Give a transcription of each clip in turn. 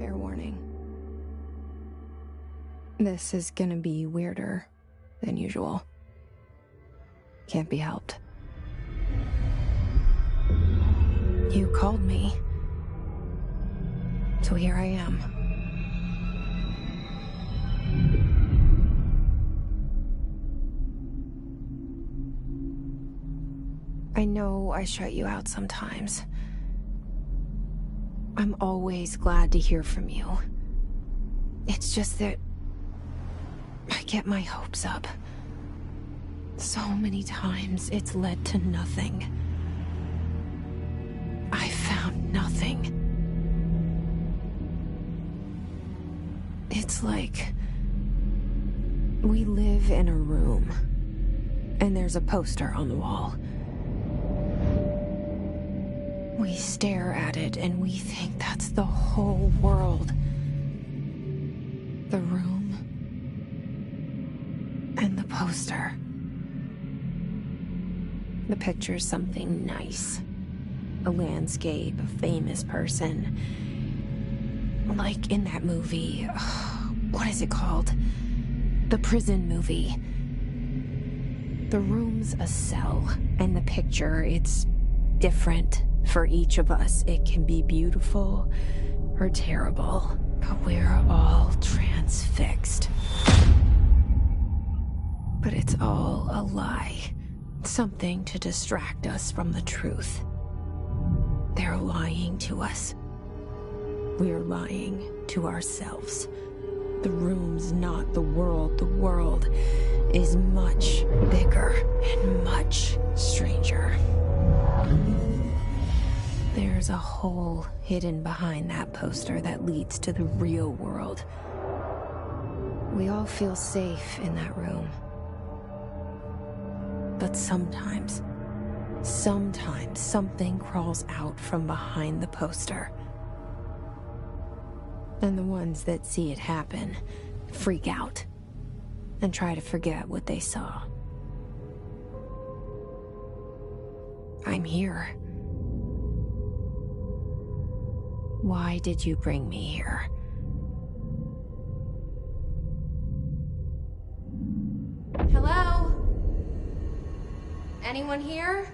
Fair warning. This is gonna be weirder than usual. Can't be helped. You called me. So here I am. I know I shut you out sometimes. I'm always glad to hear from you. It's just that I get my hopes up. So many times it's led to nothing. I found nothing. It's like we live in a room, and there's a poster on the wall. We stare at it and we think that's the whole world. The room and the poster. The picture's something nice. A landscape, a famous person. Like in that movie, what is it called? The prison movie. The room's a cell, and the picture, it's different for each of us. It can be beautiful or terrible, but we're all transfixed. But it's all a lie. Something to distract us from the truth. They're lying to us. We're lying to ourselves. The room's not the world. The world is much bigger and much stranger. There's a hole hidden behind that poster that leads to the real world. We all feel safe in that room. But sometimes something crawls out from behind the poster. And the ones that see it happen freak out and try to forget what they saw. I'm here. Why did you bring me here? Hello? Anyone here?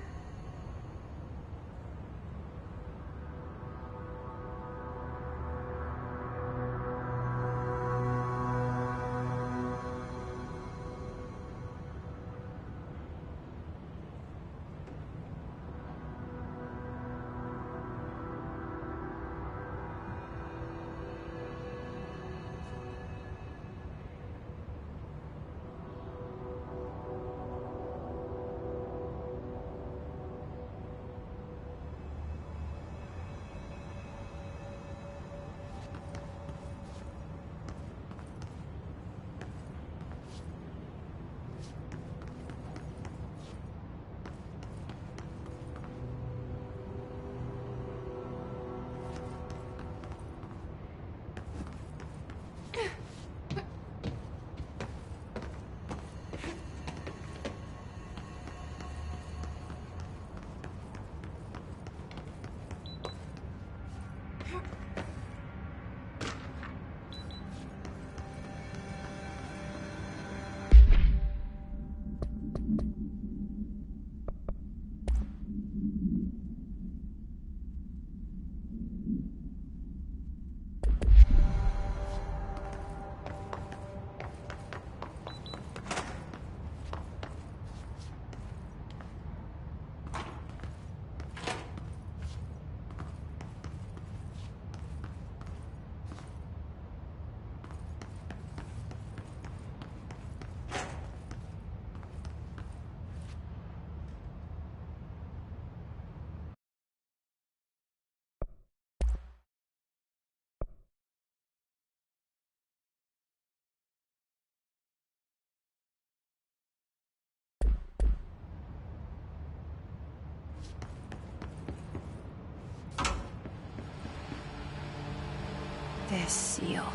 This seal.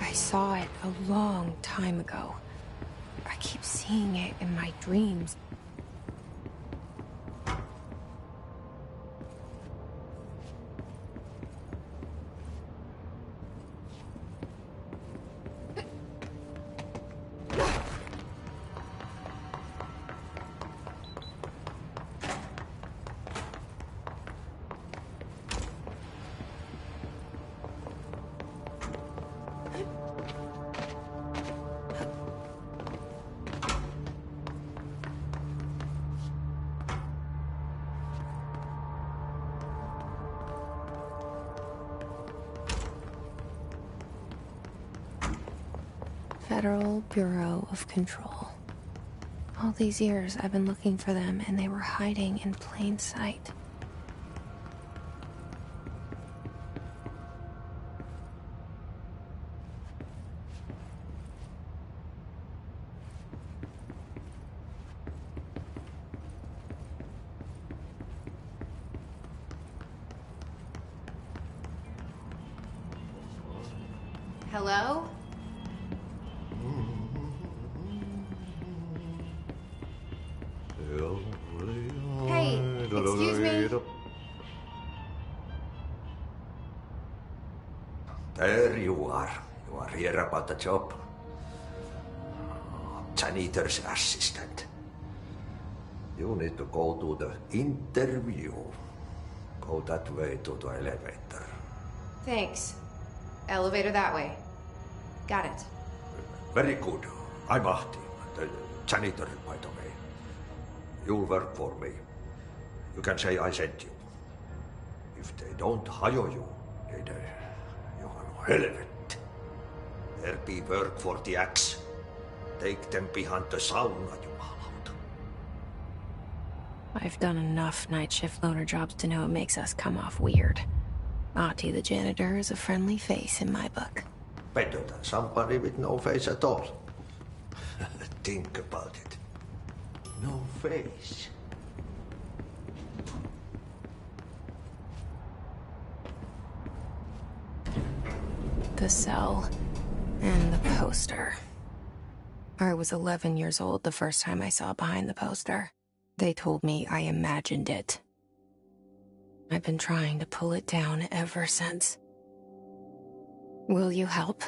I saw it a long time ago. I keep seeing it in my dreams. Federal Bureau of Control. All these years I've been looking for them, and they were hiding in plain sight. Hello? Hey, excuse me? There you are. You are here about the job. Janitor's assistant. You need to go to the interview. Go that way to the elevator. Thanks. Elevator that way. Got it. Very good. I'm Ahti, the janitor, by the way. You'll work for me. You can say I sent you. If they don't hire you, then you are no helvet. There be work for the axe. Take them behind the sauna, you malot. I've done enough night shift loner jobs to know it makes us come off weird. Ahti the janitor is a friendly face in my book. Better than somebody with no face at all. Think about it. No face. The cell and the poster. I was 11 years old the first time I saw behind the poster. They told me I imagined it. I've been trying to pull it down ever since. Will you help?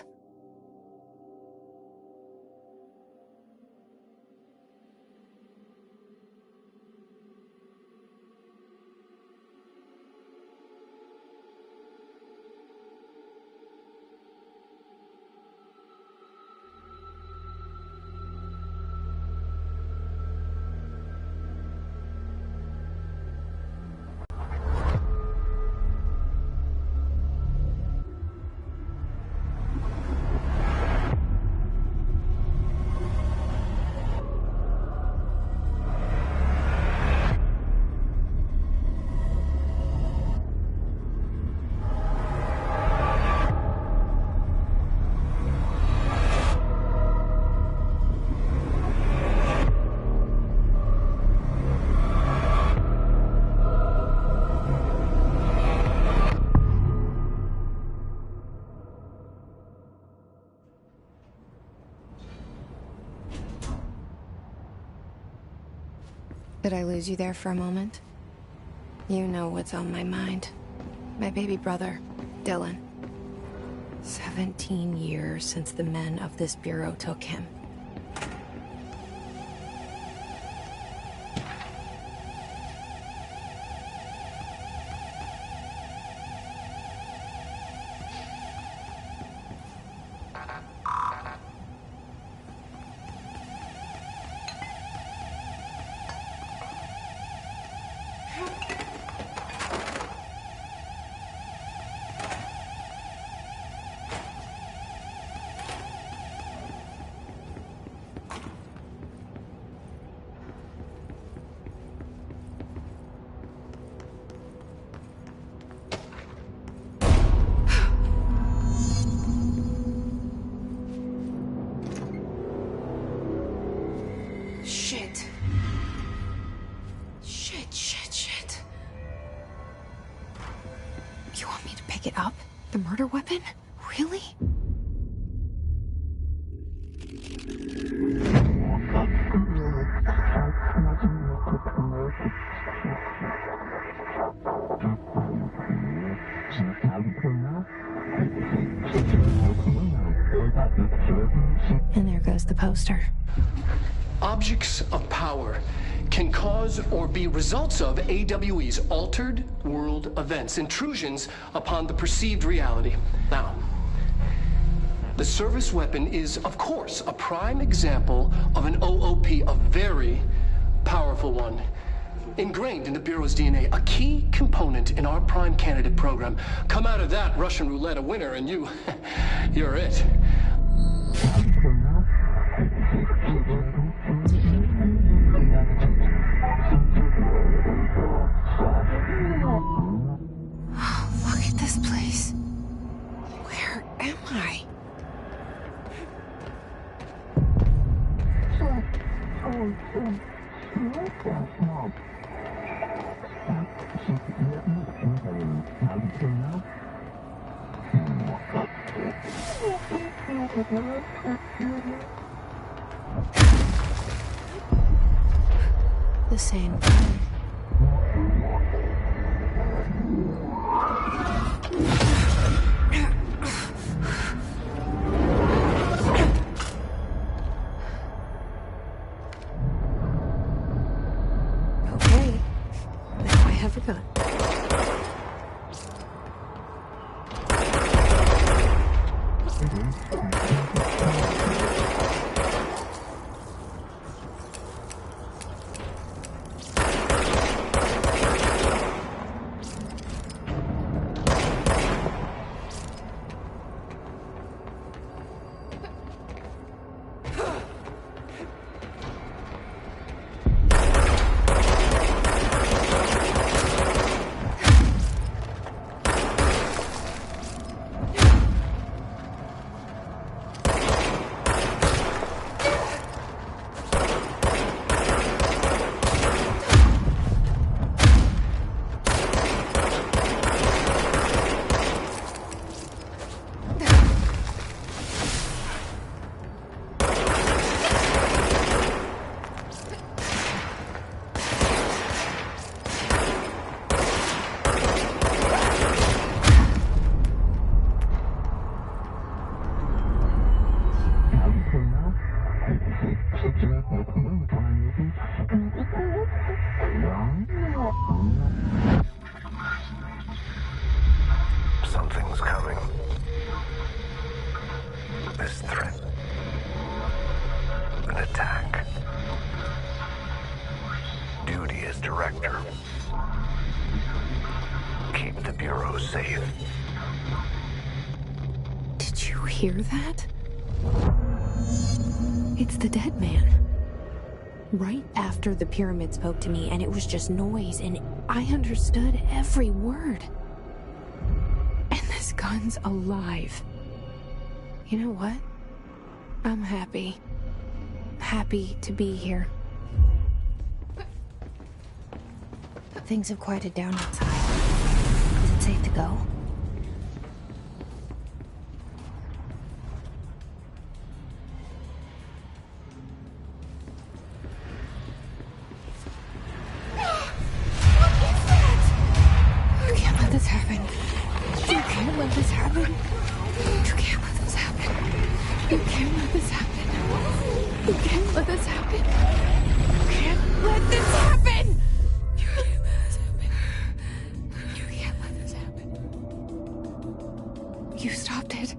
Did I lose you there for a moment? You know what's on my mind. My baby brother, Dylan. 17 years since the men of this bureau took him. Shit. Shit. You want me to pick it up? The murder weapon? Really? And there goes the poster. Objects of power can cause or be results of AWE's altered world events, intrusions upon the perceived reality. Now, the service weapon is, of course, a prime example of an OOP, a very powerful one. Ingrained in the Bureau's DNA, a key component in our prime candidate program. Come out of that Russian roulette a winner and you're it. this place? Where am I? The same thing. Okay, now I have a gun. Something's coming. This threat. An attack. Duty as director. Keep the Bureau safe. Did you hear that? It's the dead man. Right after the pyramid spoke to me, and it was just noise, and I understood every word. And this gun's alive. You know what? I'm happy. Happy to be here. Things have quieted down outside. Is it safe to go? This happen. You can't let this happen. You can't let this happen. You can't let this happen. You can't let this happen. You can't let this happen. You can't let this happen. You can't let this happen. You stopped it.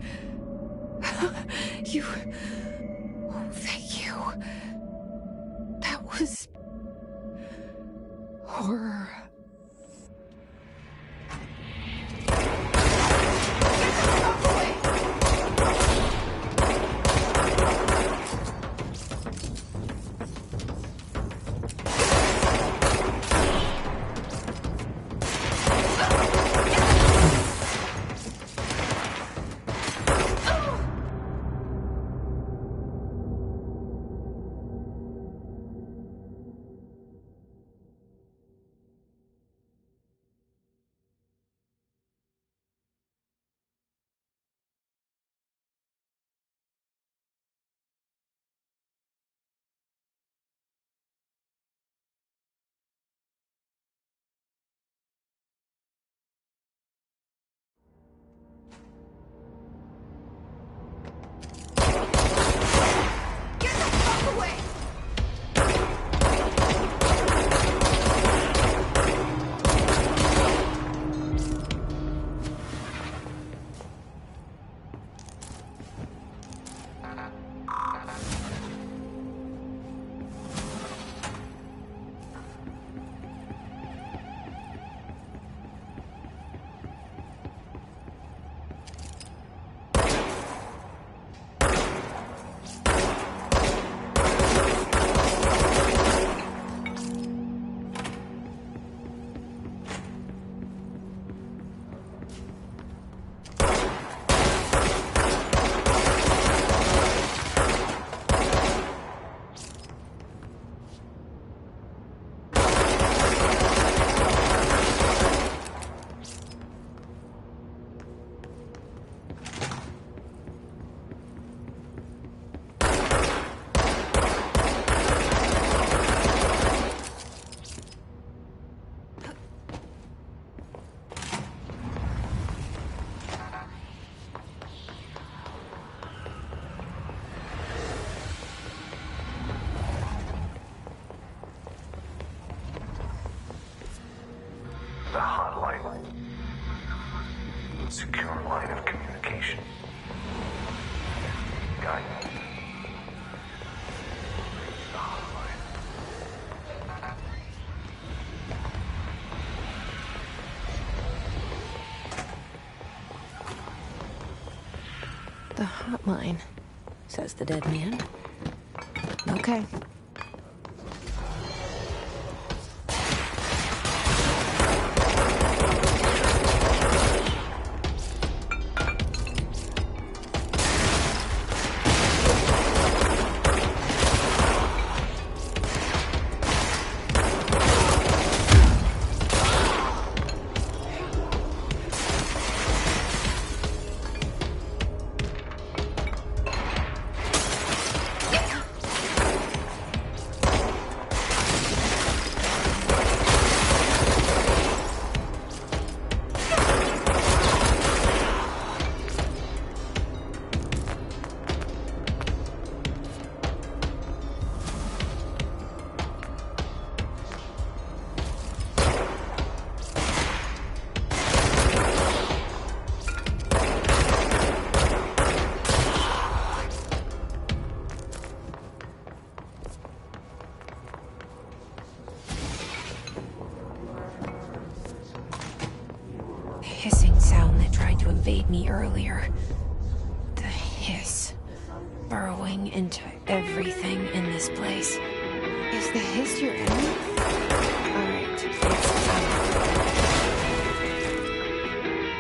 You... Oh, thank you. That was... horror. Reporting. Secure line of communication. Guidance. The hotline, says the dead man. Okay. Hissing sound that tried to invade me earlier. The hiss. Burrowing into everything in this place. Is the hiss your enemy? Alright,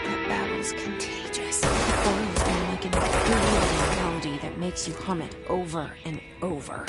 that babble's contagious. It burrows down like an infuriating melody that makes you hum it over and over.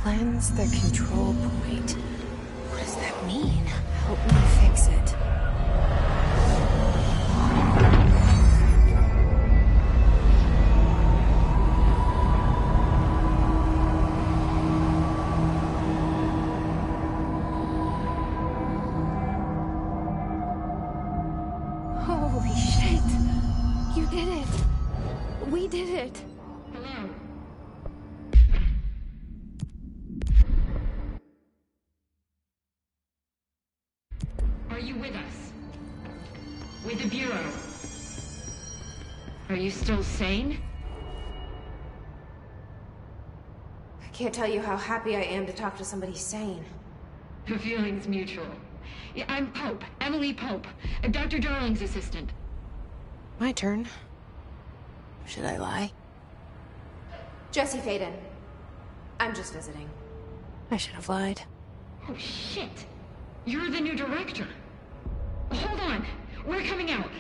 Cleanse the control point. What does that mean? Help me fix it. Holy shit! You did it! We did it! Hello? Are you with us? With the Bureau? Are you still sane? I can't tell you how happy I am to talk to somebody sane. The feeling's mutual. Yeah, I'm Pope, Emily Pope, Dr. Darling's assistant. My turn. Should I lie? Jesse Faden. I'm just visiting. I should have lied. Oh, shit. You're the new director. Hold on. We're coming out.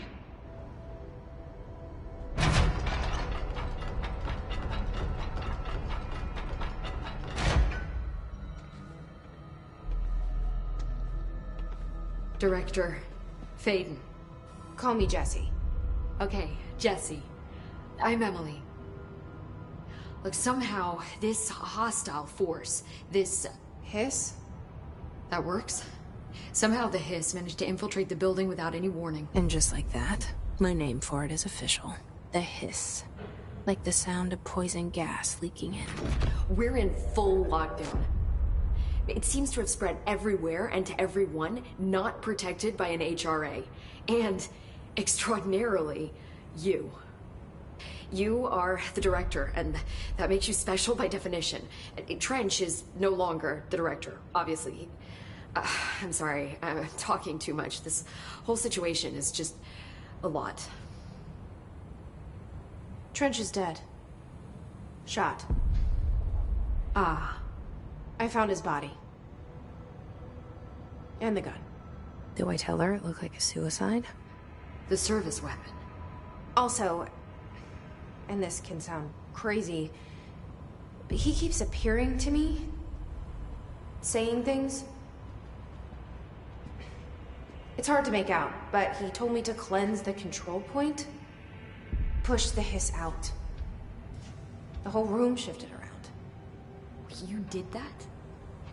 Director Faden. Call me Jesse. Okay, Jesse. I'm Emily. Like, somehow, this hostile force, this... Hiss? that works? Somehow the Hiss managed to infiltrate the building without any warning. And just like that, my name for it is official. The Hiss. Like the sound of poison gas leaking in. We're in full lockdown. It seems to have spread everywhere and to everyone not protected by an HRA. And, extraordinarily, you. You are the director, and that makes you special by definition. Trench is no longer the director, obviously. I'm sorry, I'm talking too much. This whole situation is just a lot. Trench is dead. Shot. Ah. I found his body. And the gun. Do I tell her it looked like a suicide? The service weapon. Also, and this can sound crazy, but he keeps appearing to me, saying things. It's hard to make out, but he told me to cleanse the control point, push the Hiss out. The whole room shifted around. You did that?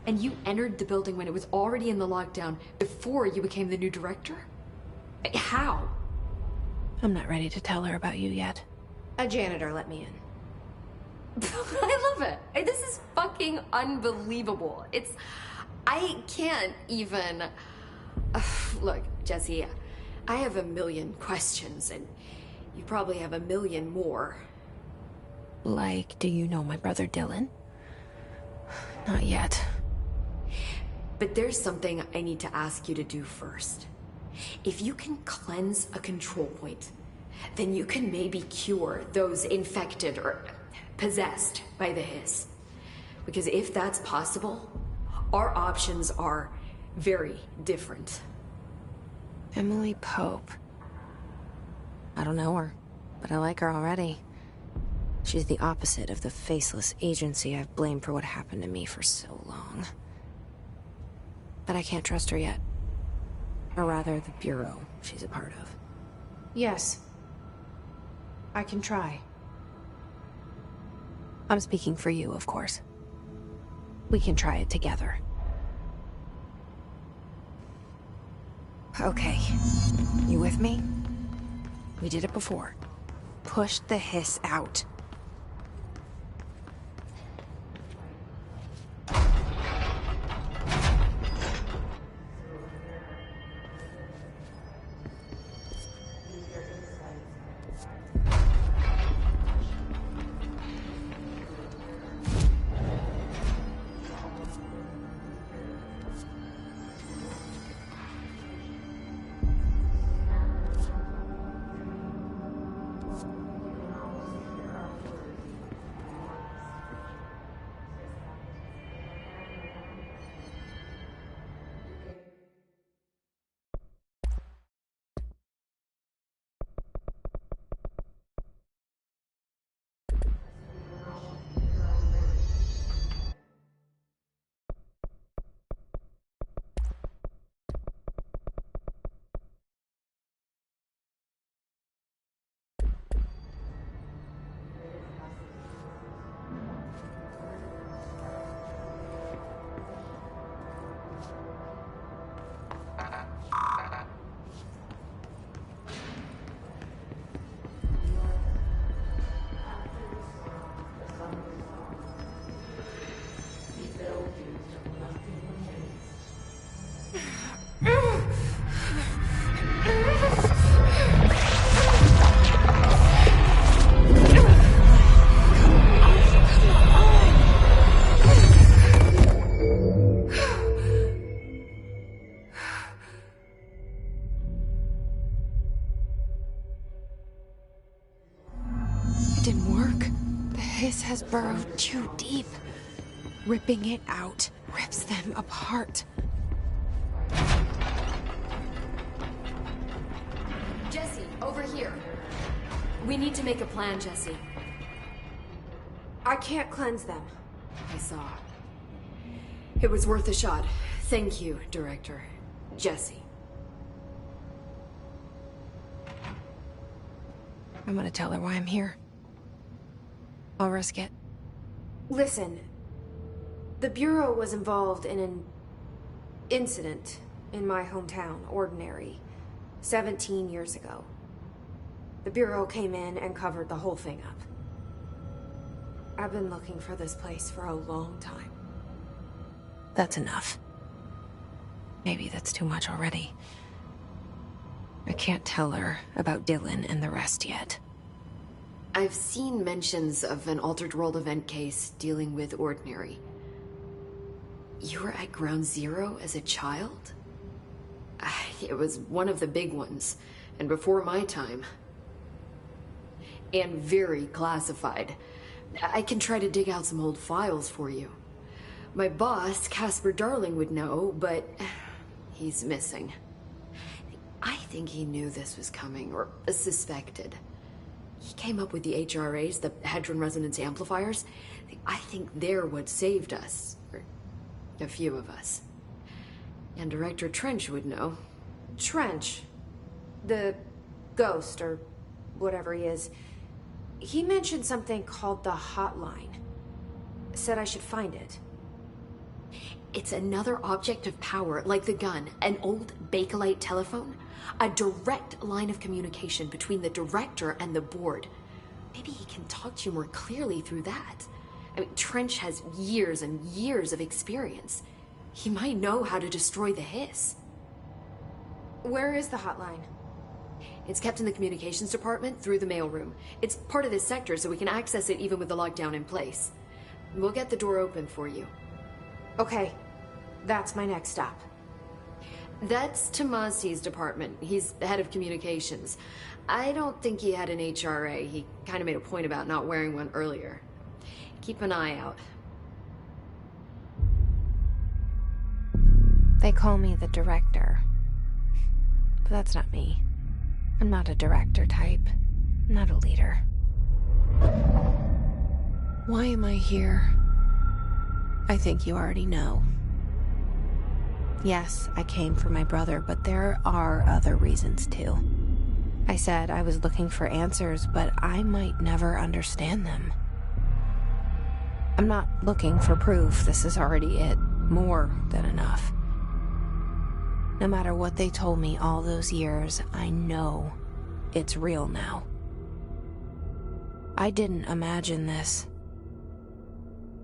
And you entered the building when it was already in the lockdown before you became the new director? How? I'm not ready to tell her about you yet. A janitor let me in. I love it. This is fucking unbelievable. I can't even... Look, Jesse, I have a million questions, and you probably have a million more. Like, do you know my brother Dylan? Not yet. But there's something I need to ask you to do first. If you can cleanse a control point, then you can maybe cure those infected or possessed by the Hiss. Because if that's possible, our options are very different. Emily Pope. I don't know her, but I like her already. She's the opposite of the faceless agency I've blamed for what happened to me for so long. But I can't trust her yet. Or rather, the Bureau she's a part of. Yes. I can try. I'm speaking for you, of course. We can try it together. Okay. You with me? We did it before. Push the Hiss out. Has burrowed too deep. Ripping it out rips them apart. Jesse, over here. We need to make a plan, Jesse. I can't cleanse them. I saw. It was worth a shot. Thank you, Director. Jesse. I'm gonna tell her why I'm here. I'll risk it. Listen, the Bureau was involved in an incident in my hometown, Ordinary, 17 years ago. The Bureau came in and covered the whole thing up. I've been looking for this place for a long time. That's enough. Maybe that's too much already. I can't tell her about Dylan and the rest yet. I've seen mentions of an Altered World event case dealing with Ordinary. You were at Ground Zero as a child? It was one of the big ones, and before my time. And very classified. I can try to dig out some old files for you. My boss, Casper Darling, would know, but he's missing. I think he knew this was coming, or suspected. He came up with the HRAs, the Hadron Resonance Amplifiers. I think they're what saved us. Or a few of us. And Director Trench would know. Trench, the ghost, or whatever he is, he mentioned something called the Hotline. Said I should find it. It's another object of power, like the gun, an old Bakelite telephone. A direct line of communication between the director and the board. Maybe he can talk to you more clearly through that. I mean, Trench has years and years of experience. He might know how to destroy the Hiss. Where is the hotline? It's kept in the communications department through the mailroom. It's part of this sector, so we can access it even with the lockdown in place. We'll get the door open for you. Okay, that's my next stop. That's Tomasi's department. He's the head of communications. I don't think he had an HRA. He kind of made a point about not wearing one earlier. Keep an eye out. They call me the director. But that's not me. I'm not a director type. I'm not a leader. Why am I here? I think you already know. Yes, I came for my brother, but there are other reasons too. I said I was looking for answers, but I might never understand them. I'm not looking for proof. This is already it. More than enough. No matter what they told me all those years, I know it's real now. I didn't imagine this.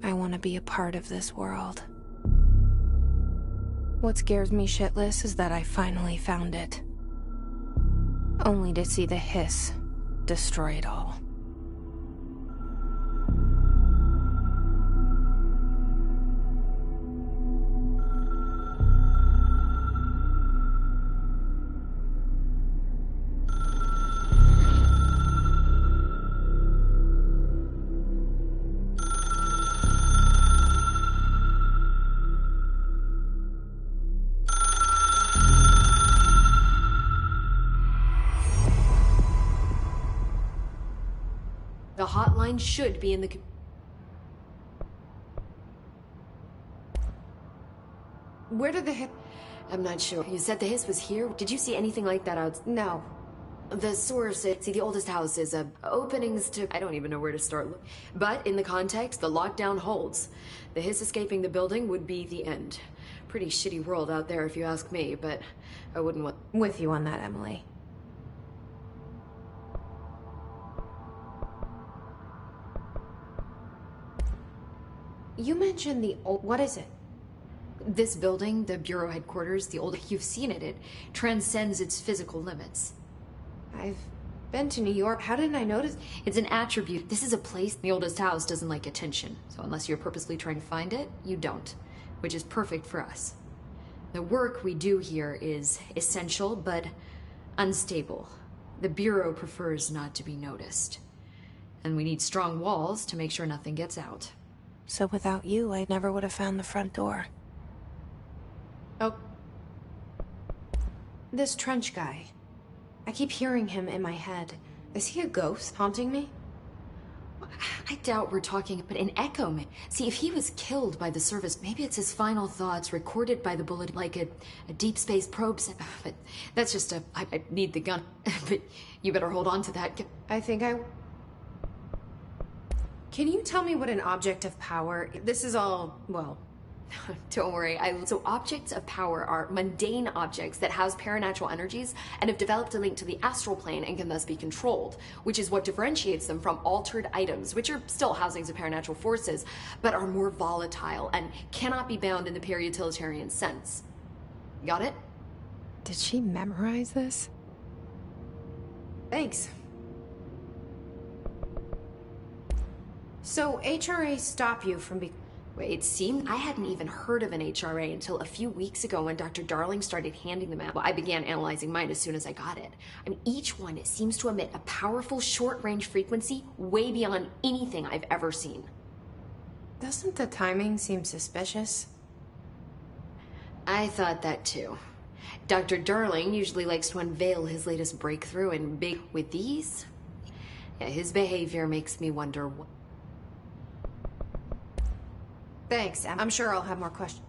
I want to be a part of this world. What scares me shitless is that I finally found it. Only to see the Hiss destroy it all. The hotline should be in the... Where did the Hiss... I'm not sure. You said the Hiss was here? Did you see anything like that out? No. The source, see, the oldest house is openings to... I don't even know where to start. But in the context, the lockdown holds. The Hiss escaping the building would be the end. Pretty shitty world out there if you ask me, but I wouldn't want... With you on that, Emily. You mentioned the old... What is it? This building, the Bureau headquarters, the old... You've seen it. It transcends its physical limits. I've been to New York. How didn't I notice? It's an attribute. This is a place the oldest house doesn't like attention. So unless you're purposely trying to find it, you don't. Which is perfect for us. The work we do here is essential, but unstable. The Bureau prefers not to be noticed. And we need strong walls to make sure nothing gets out. So without you, I never would have found the front door. Oh. This Trench guy. I keep hearing him in my head. Is he a ghost haunting me? I doubt we're talking about an echo. See, if he was killed by the service, maybe it's his final thoughts recorded by the bullet like a deep space probe. But that's just I need the gun. But you better hold on to that. I think I... Can you tell me what an object of power... This is all, well... Don't worry, So objects of power are mundane objects that house paranatural energies and have developed a link to the astral plane and can thus be controlled, which is what differentiates them from altered items, which are still housings of paranatural forces, but are more volatile and cannot be bound in the pure utilitarian sense. Got it? Did she memorize this? Thanks. So HRA stop you from It seemed I hadn't even heard of an HRA until a few weeks ago when Dr. Darling started handing them out. Well, I began analyzing mine as soon as I got it. I mean, each one seems to emit a powerful short-range frequency way beyond anything I've ever seen. Doesn't the timing seem suspicious? I thought that too. Dr. Darling usually likes to unveil his latest breakthrough in big... With these? Yeah, his behavior makes me wonder what... Thanks. I'm sure I'll have more questions.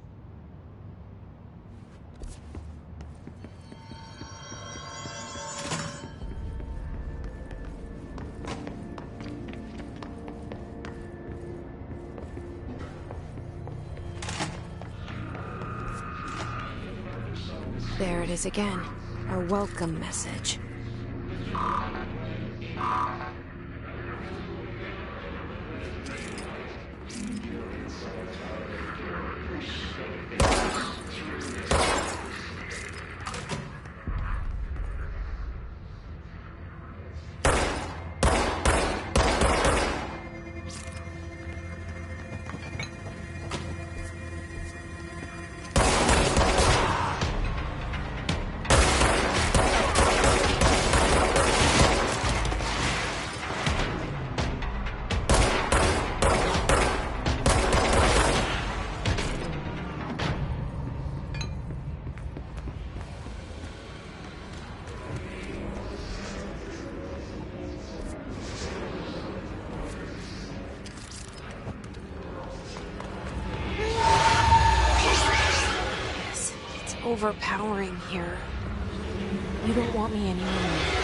There it is again. Our welcome message. Overpowering here. You don't want me anymore.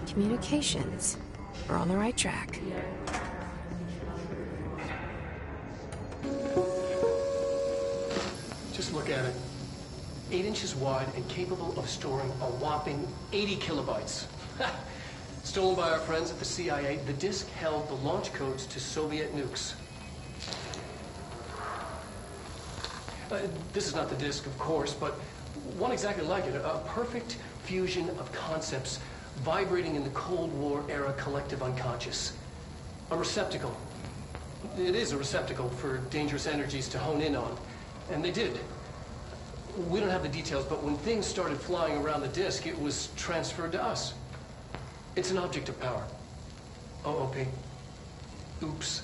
Communications. We're on the right track. Just look at it. 8 inches wide and capable of storing a whopping 80 kilobytes. Stolen by our friends at the CIA, the disk held the launch codes to Soviet nukes. This is not the disk, of course, but one exactly like it. A perfect fusion of concepts vibrating in the Cold War era collective unconscious. A receptacle. It is a receptacle for dangerous energies to hone in on. And they did. We don't have the details, but when things started flying around the disk, it was transferred to us. It's an object of power. OOP. Oops.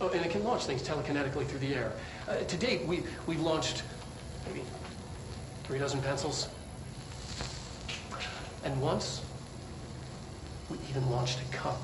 Oh, and it can launch things telekinetically through the air. To date, we've launched maybe 3 dozen pencils. And once, we even launched a cup.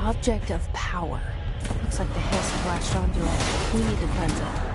object of power. Looks like the hiss latched onto it. We need to cleanse it.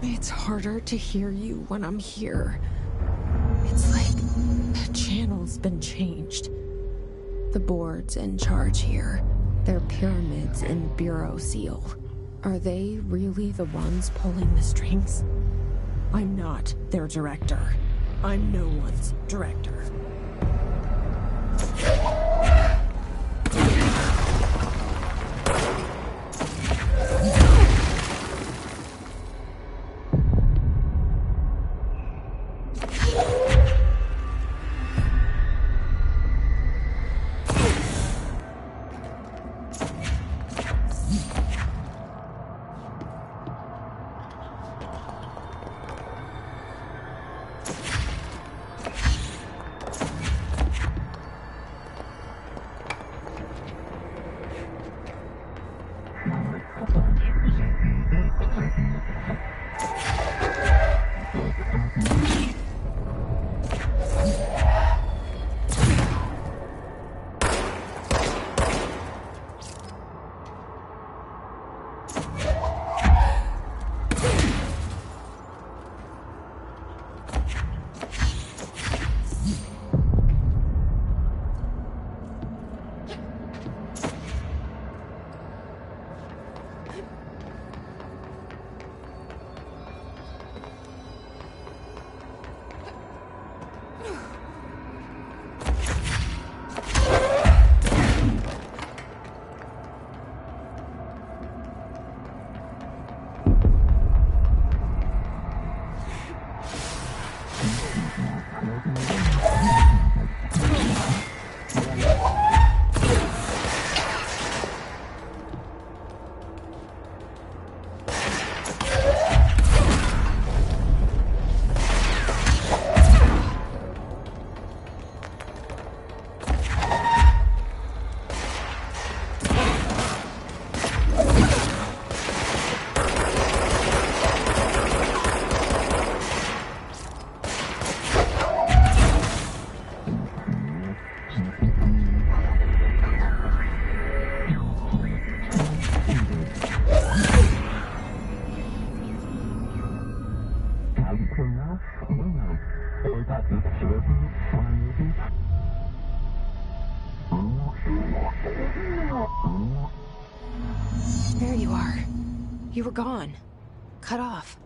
It's harder to hear you when I'm here. It's like the channel's been changed. The board's in charge here. They're pyramids in Bureau Seal. Are they really the ones pulling the strings? I'm not their director. I'm no one's director. There you are. You were gone. Cut off.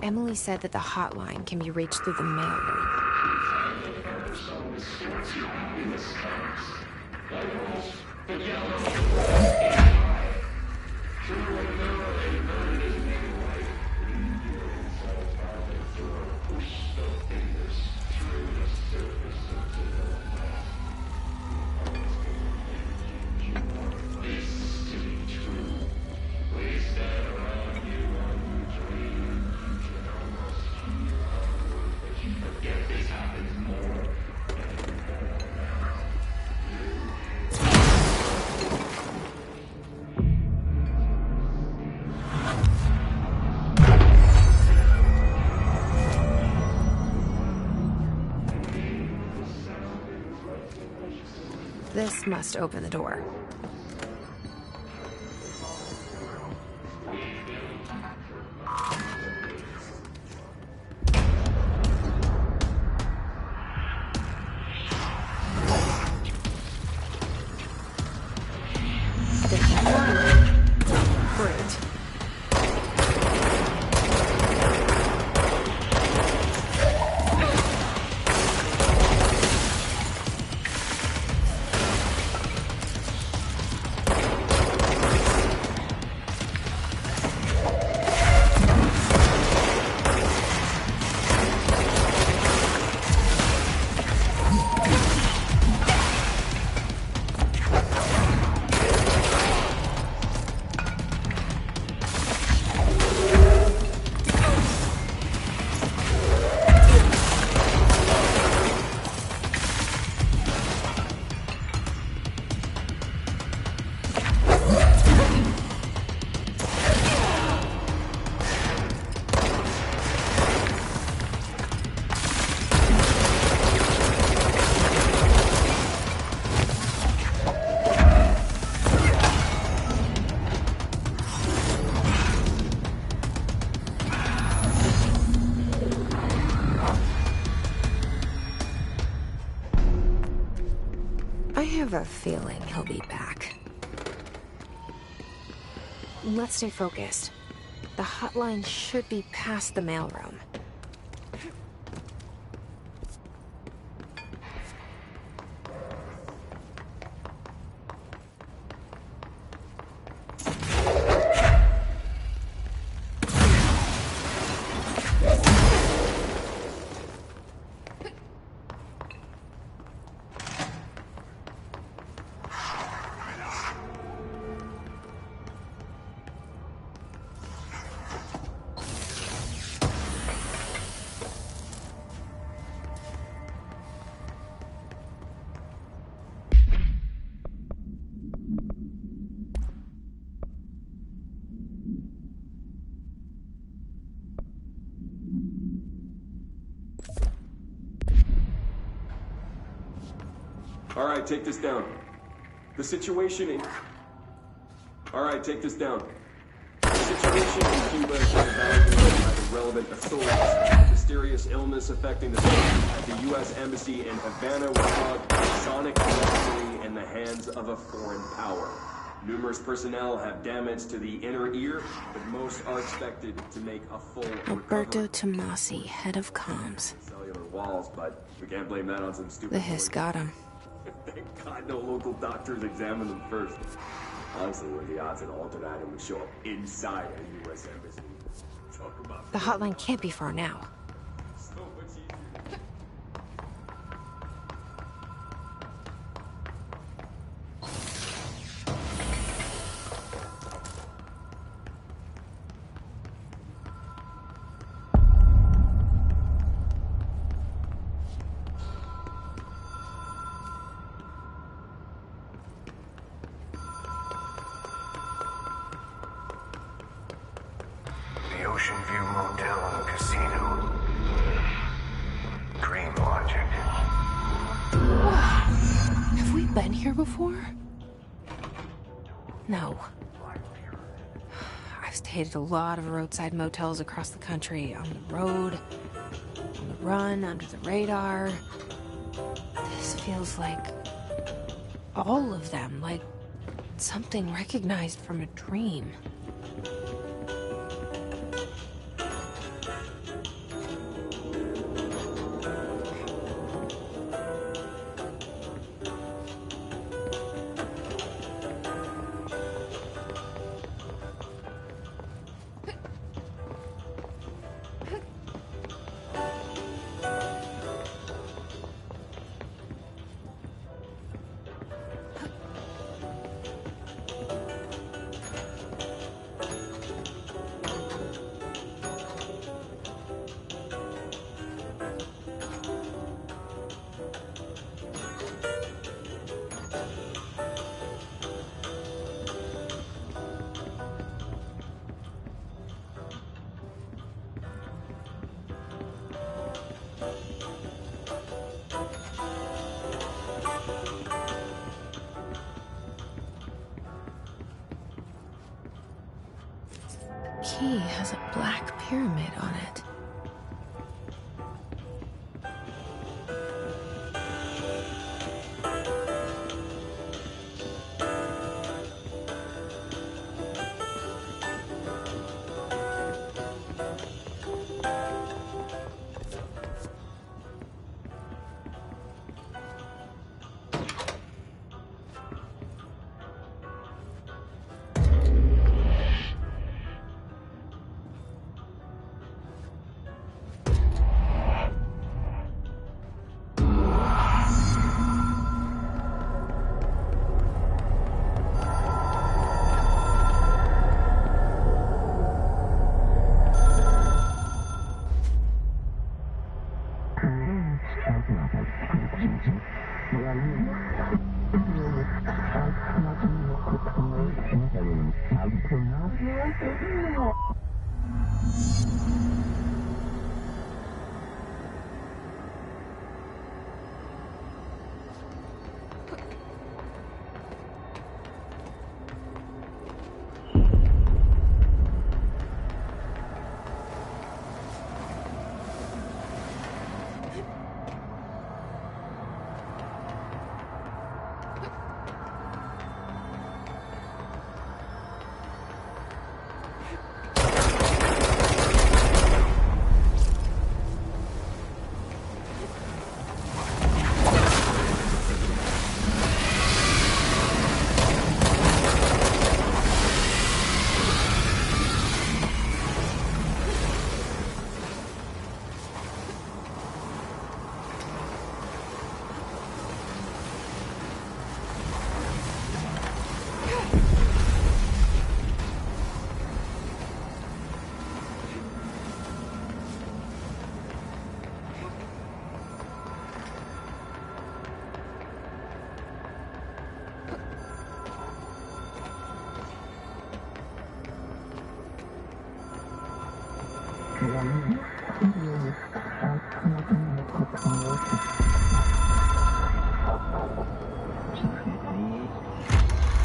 Emily said that the hotline can be reached through the mailroom. This must open the door. Great. I have a feeling he'll be back. Let's stay focused. The hotline should be past the mailroom. All right, take this down. The situation in... All right, take this down. The situation in Cuba is evaluated by the relevant authorities. A mysterious illness affecting the at the U.S. Embassy in Havana was caused by sonic electricity in the hands of a foreign power. Numerous personnel have damage to the inner ear, but most are expected to make a full Alberto recovery. Tomasi, head of comms. Cellular walls, but we can't blame that on some stupid... The hiss got him. Thank God no local doctors examined them first. Honestly, what are the odds an alternate item would show up inside a U.S. embassy? Talk about... The hotline can't be far now. So much easier. The Ocean View Motel and Casino. Dream Logic. Have we been here before? No. I've stayed at a lot of roadside motels across the country, on the road, on the run, under the radar. This feels like all of them, like something recognized from a dream. key has a black pyramid on it.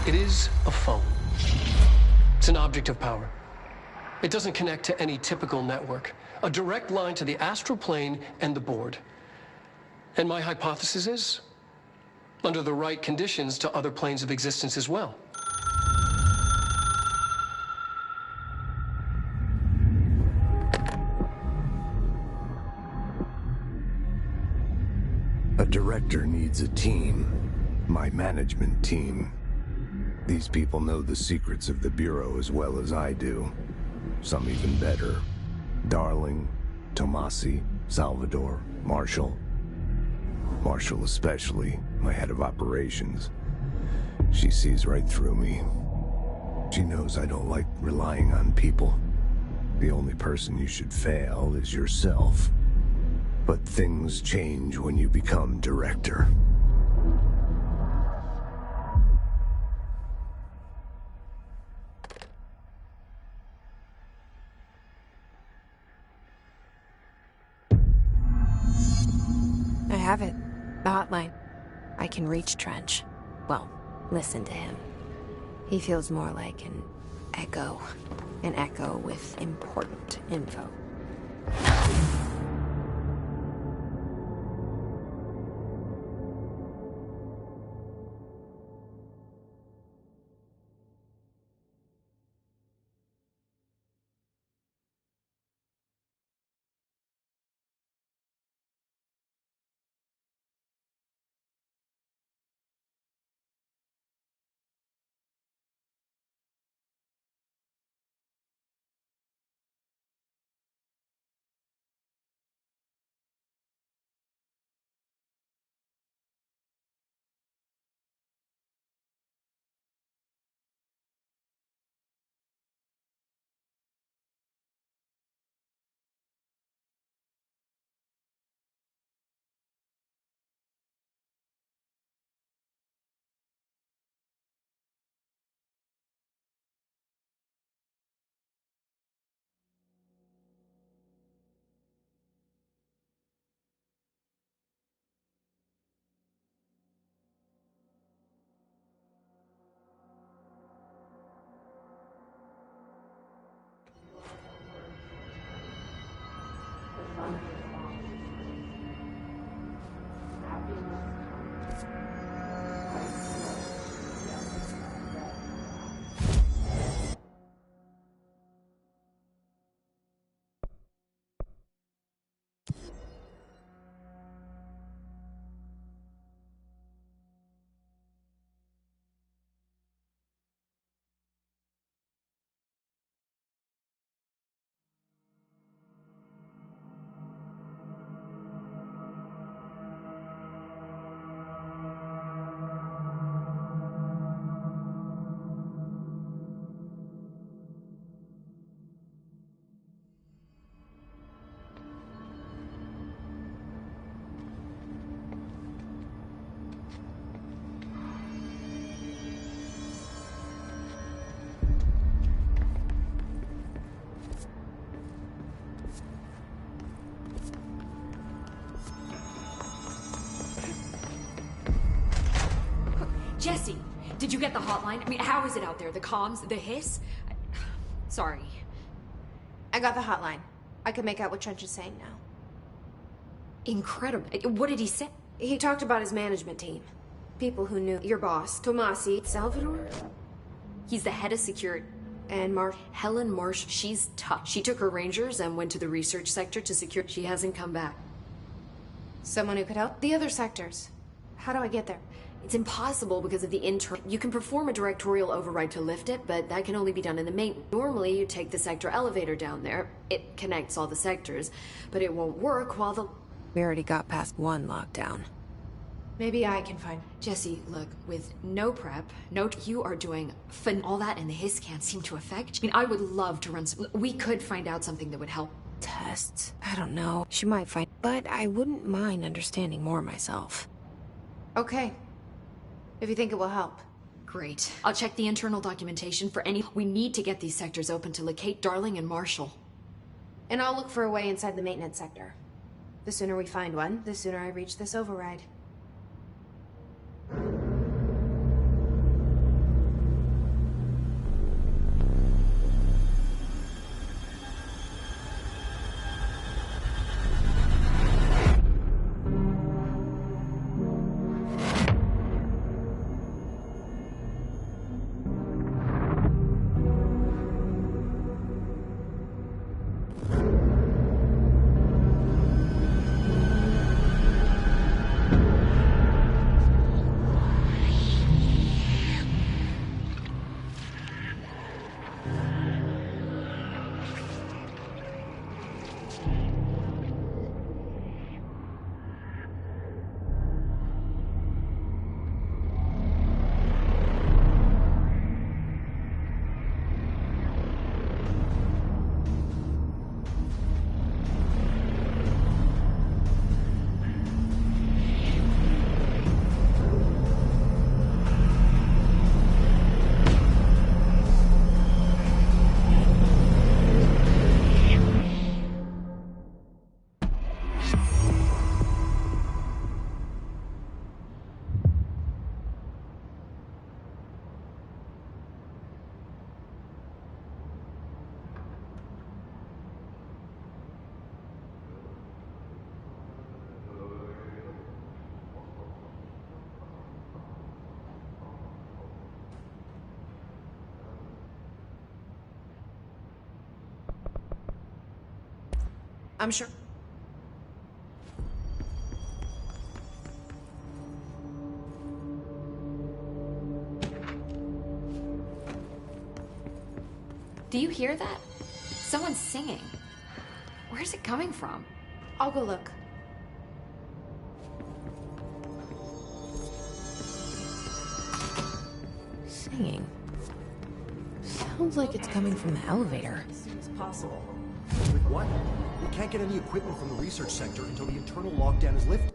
It is a phone. It's an object of power. It doesn't connect to any typical network. A direct line to the astral plane and the board. And my hypothesis is, under the right conditions, to other planes of existence as well. A director needs a team. My management team. These people know the secrets of the Bureau as well as I do. Some even better. Darling, Tomasi, Salvador, Marshall. Marshall especially, my head of operations. She sees right through me. She knows I don't like relying on people. The only person you should fail is yourself. But things change when you become director. I have it. The hotline. I can reach Trench. Well, listen to him. He feels more like an echo. An echo with important info. Did you get the hotline? I mean, how is it out there? The comms? The hiss? Sorry. I got the hotline. I can make out what Trench is saying now. Incredible. What did he say? He talked about his management team. People who knew your boss, Tomasi, Salvador. He's the head of security. And Helen Marsh, she's tough. She took her rangers and went to the research sector to secure. She hasn't come back. Someone who could help the other sectors. How do I get there? It's impossible because of the internal. You can perform a directorial override to lift it, but that can only be done in the main. Normally, you take the sector elevator down there. It connects all the sectors, but it won't work while the... We already got past one lockdown. Maybe I can find... Jesse, look, with no prep, you are doing all that, and the hiss can't seem to affect. I mean, I would love to run some... We could find out something that would help. Tests? I don't know. She might find... But I wouldn't mind understanding more myself. Okay. If you think it will help. Great. I'll check the internal documentation for any... We need to get these sectors open to locate Darling and Marshall. And I'll look for a way inside the maintenance sector. The sooner we find one, the sooner I reach this override. I'm sure. Do you hear that? Someone's singing. Where's it coming from? I'll go look. Singing. Sounds like it's coming from the elevator. As soon as possible. With what? We can't get any equipment from the research sector until the internal lockdown is lifted.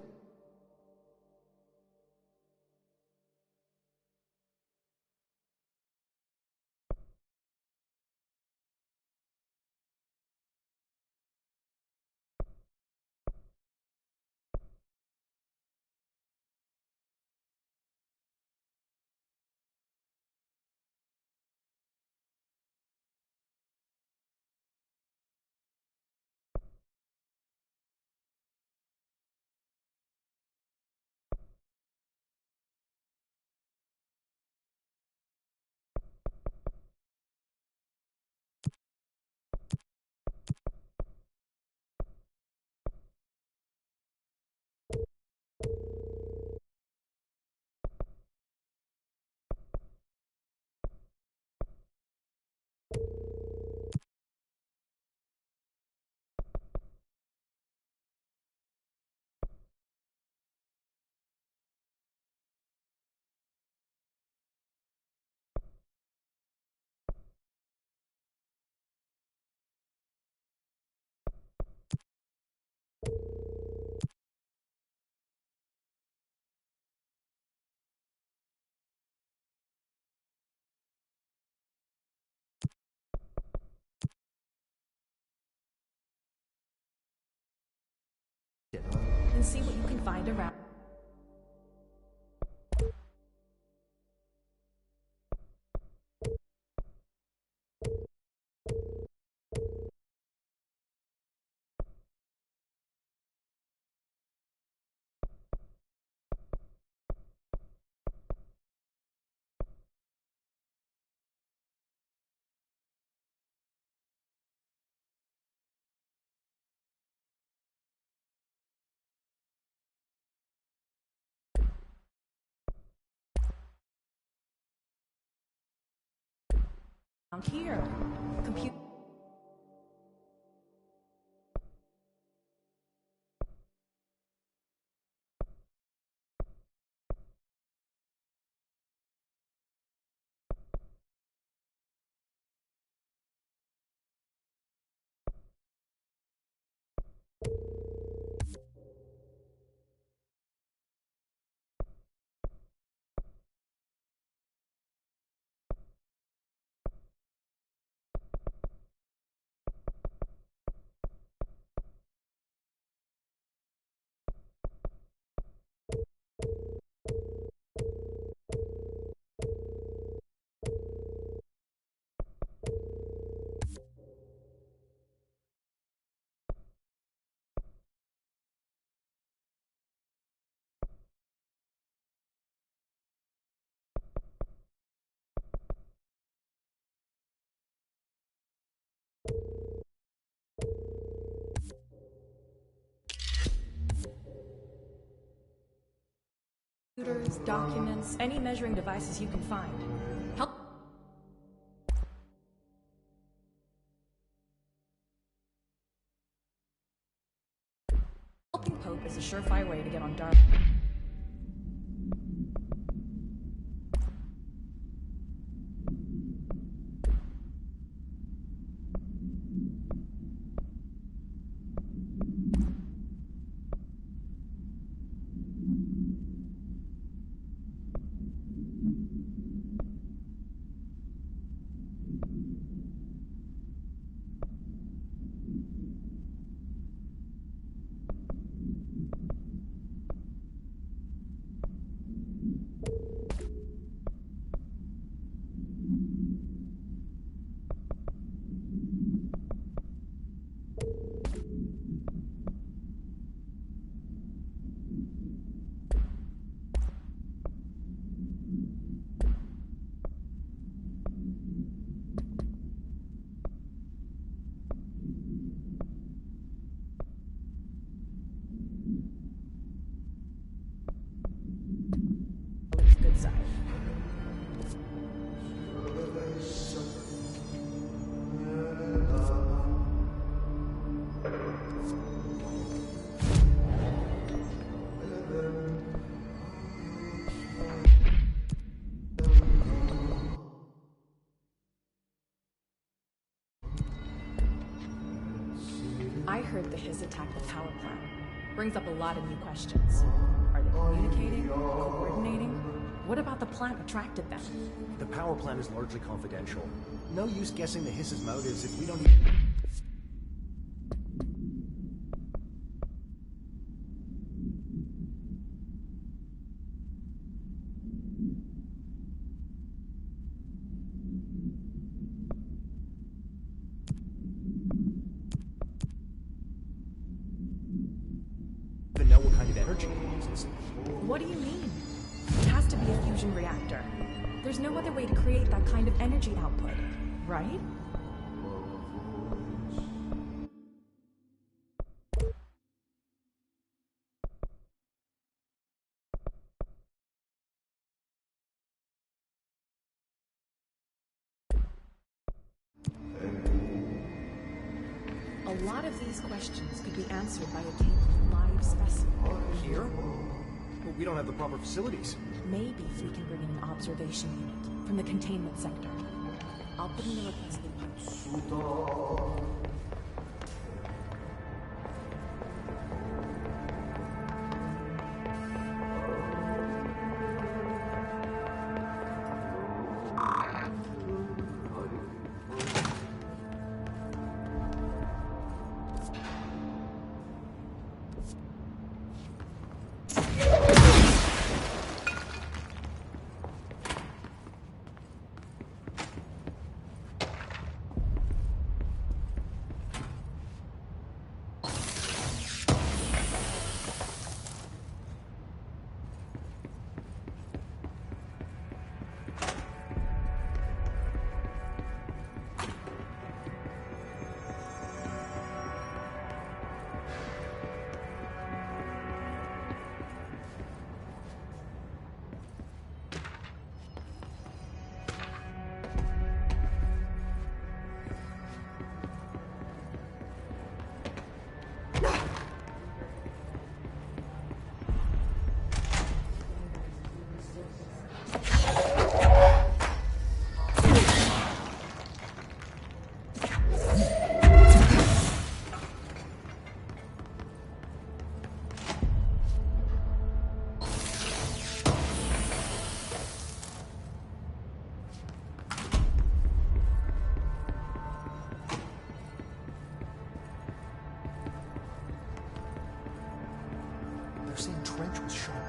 And see what you can find around. Here. Computer. Computers, documents, any measuring devices you can find. Helping Pope is a surefire way to get on Dark. Good side. I heard the Hiss attacked the power plant. Brings up a lot of new questions. Are they communicating? Coordinating? What about the plant attracted them? The power plant is largely confidential. No use guessing the Hiss's motives if we don't even... know what kind of energy it uses. What do you mean? It has to be a fusion reactor. There's no other way to create that kind of energy output, right? A lot of these questions could be answered by obtaining a live specimen. Here? But we don't have the proper facilities. Maybe we can bring in an observation unit from the containment sector. I'll put in the request in.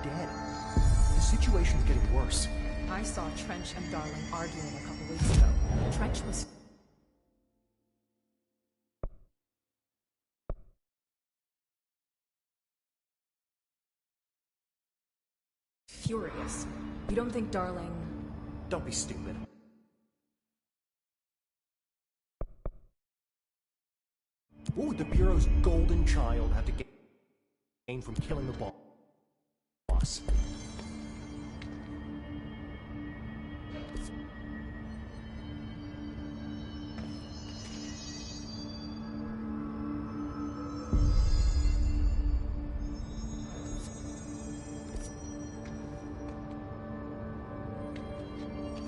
dead. The situation's getting worse. I saw Trench and Darling arguing a couple weeks ago. Trench was furious. You don't think Darling... Don't be stupid. What would the Bureau's golden child have to gain from killing the boss?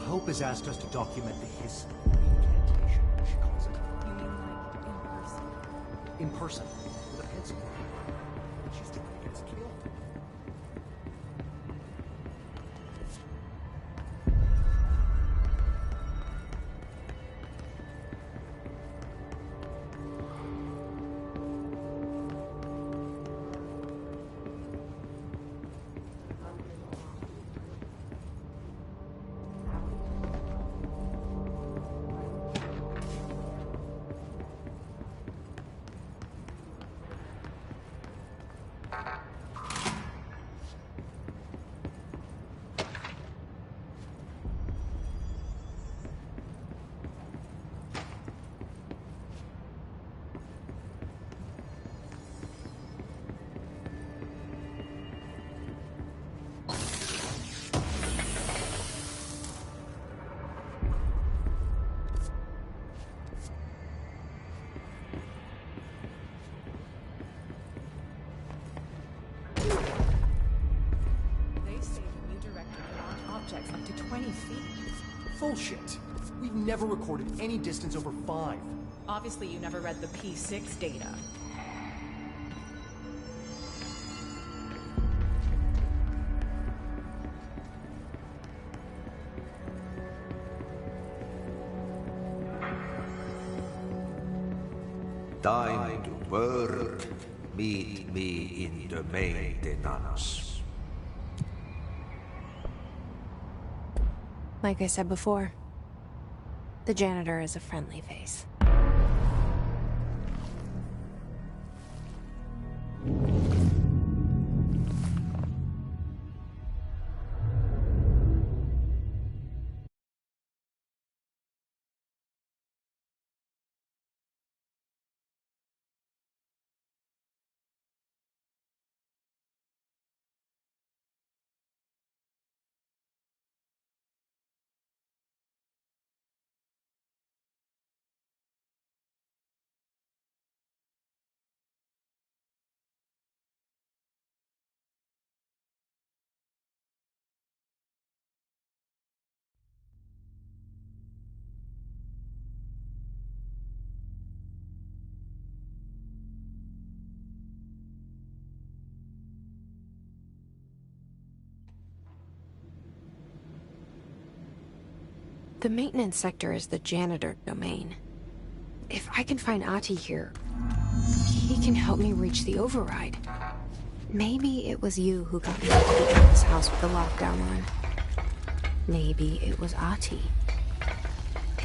Hope has asked us to document the hiss incantation, she calls it. You mean like in person? In person, with a pencil. She's trying to get us killed. Up to 20 feet. Bullshit. We've never recorded any distance over 5. Obviously, you never read the P6 data. Time to work. Meet me in the maintenance. Like I said before, the janitor is a friendly face. The maintenance sector is the janitor domain. If I can find Ahti here, he can help me reach the override. Maybe it was you who got me to this house with the lockdown on. Maybe it was Ahti.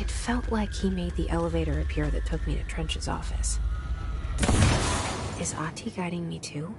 It felt like he made the elevator appear that took me to Trench's office. Is Ahti guiding me too?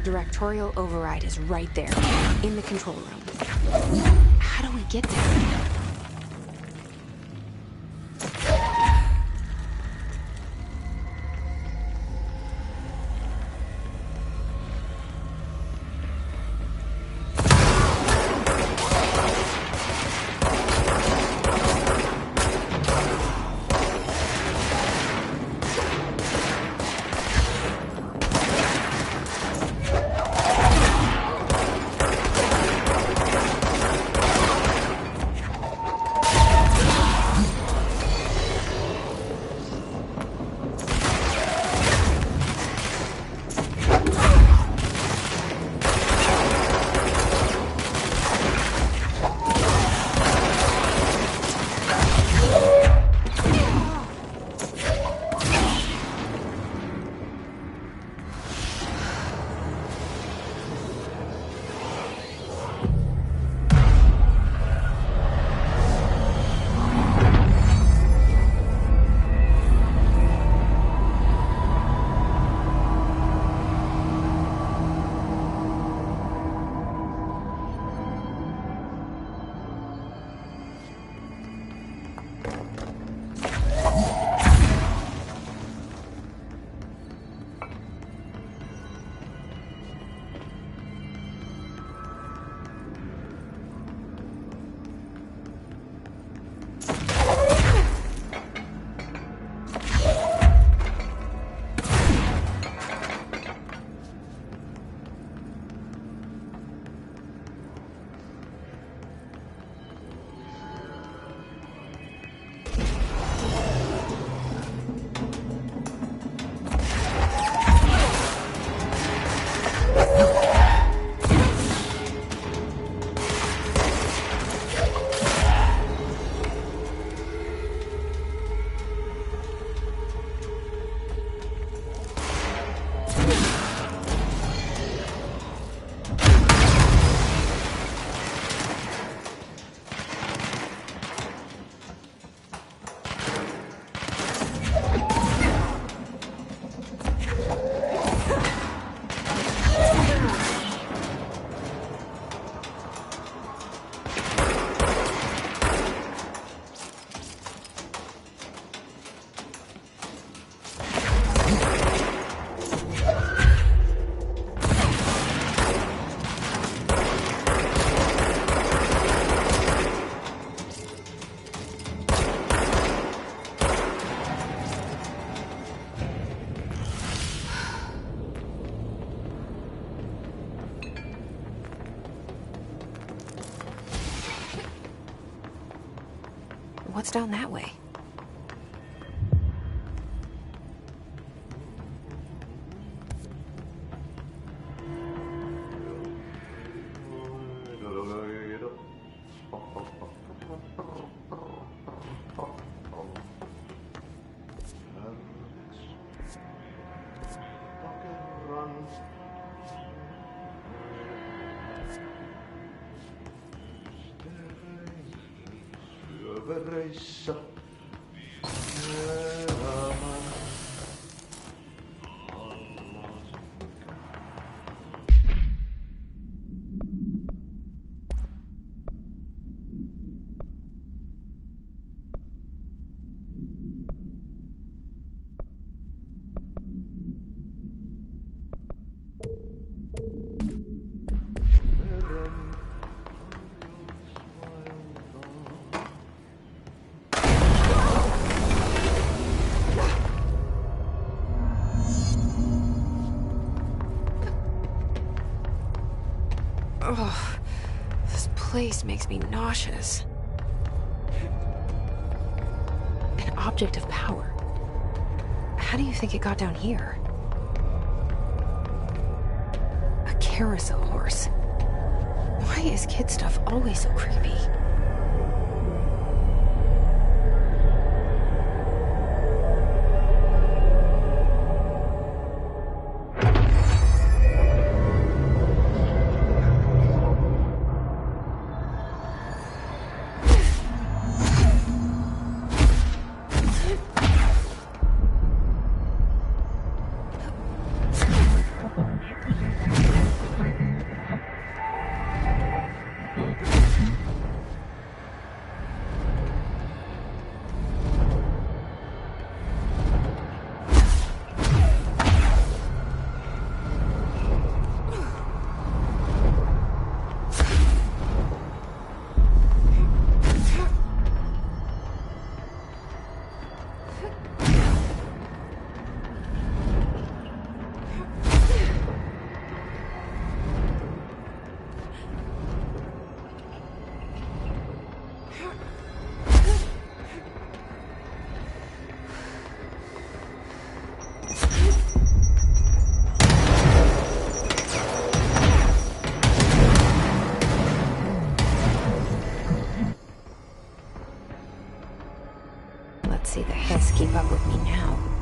directorial override is right there, in the control room. How do we get there? What's down that way? Oh, this place makes me nauseous. An object of power. How do you think it got down here? A carousel horse. Why is kid stuff always so creepy? can't see the Hiss keep up with me now.